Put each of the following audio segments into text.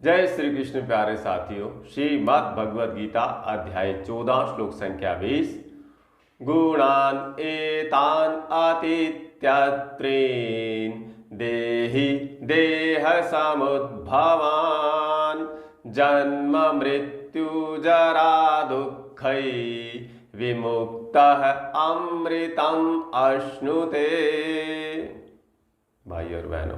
जय श्री कृष्ण प्यारे साथियों। श्रीमद् भगवद गीता अध्याय 14 श्लोक संख्या 20। गुणान एतान अतीत्यत्रीन देहि देह समुद्भवान जन्म मृत्यु जरा दुःखै विमुक्तः अमृतम अश्नुते। भाई और बहनों,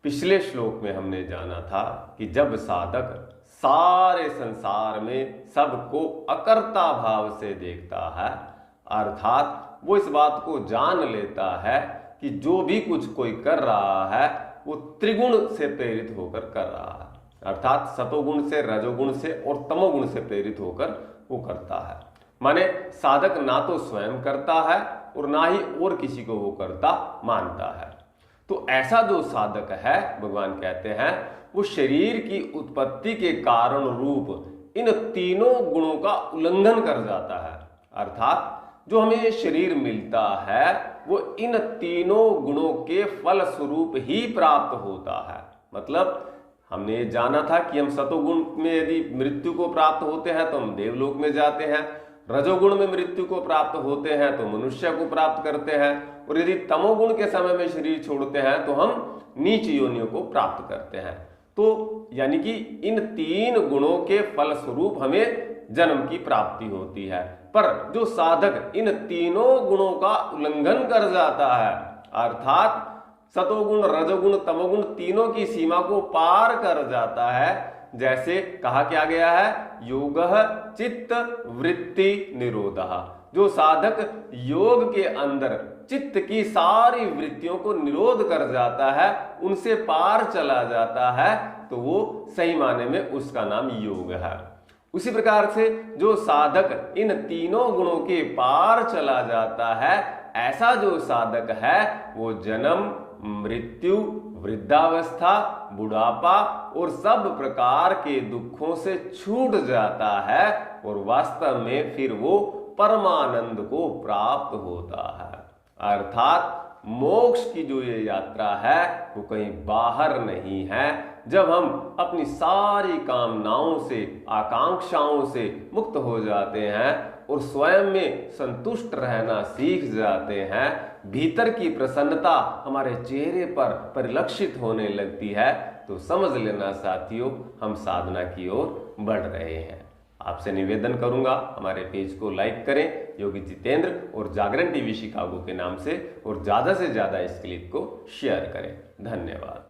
पिछले श्लोक में हमने जाना था कि जब साधक सारे संसार में सबको अकर्ता भाव से देखता है, अर्थात वो इस बात को जान लेता है कि जो भी कुछ कोई कर रहा है वो त्रिगुण से प्रेरित होकर कर रहा है, अर्थात सतोगुण से, रजोगुण से और तमोगुण से प्रेरित होकर वो करता है। माने साधक ना तो स्वयं करता है और ना ही और किसी को वो करता मानता है। तो ऐसा जो साधक है, भगवान कहते हैं, वो शरीर की उत्पत्ति के कारण रूप इन तीनों गुणों का उल्लंघन कर जाता है। अर्थात जो हमें ये शरीर मिलता है वो इन तीनों गुणों के फल स्वरूप ही प्राप्त होता है। मतलब हमने जाना था कि हम सतोगुण में यदि मृत्यु को प्राप्त होते हैं तो हम देवलोक में जाते हैं, रजोगुण में मृत्यु को प्राप्त होते हैं तो मनुष्य को प्राप्त करते हैं, और यदि तमोगुण के समय में शरीर छोड़ते हैं तो हम नीच योनियों को प्राप्त करते हैं। तो यानी कि इन तीन गुणों के फल स्वरूप हमें जन्म की प्राप्ति होती है। पर जो साधक इन तीनों गुणों का उल्लंघन कर जाता है, अर्थात सतोगुण, रजोगुण, तमोगुण तीनों की सीमा को पार कर जाता है, जैसे कहा क्या गया है, योगः चित्त वृत्ति निरोधः। जो साधक योग के अंदर चित्त की सारी वृत्तियों को निरोध कर जाता है, उनसे पार चला जाता है, तो वो सही माने में उसका नाम योग है। उसी प्रकार से जो साधक इन तीनों गुणों के पार चला जाता है, ऐसा जो साधक है वो जन्म, मृत्यु, वृद्धावस्था, बुढ़ापा और सब प्रकार के दुखों से छूट जाता है और वास्तव में फिर वो परमानंद को प्राप्त होता है। अर्थात मोक्ष की जो ये यात्रा है वो कहीं बाहर नहीं है। जब हम अपनी सारी कामनाओं से, आकांक्षाओं से मुक्त हो जाते हैं और स्वयं में संतुष्ट रहना सीख जाते हैं, भीतर की प्रसन्नता हमारे चेहरे पर परिलक्षित होने लगती है, तो समझ लेना साथियों, हम साधना की ओर बढ़ रहे हैं। आपसे निवेदन करूंगा, हमारे पेज को लाइक करें, योगी जितेंद्र और जागरण टीवी शिकागो के नाम से, और ज्यादा से ज्यादा इस क्लिप को शेयर करें। धन्यवाद।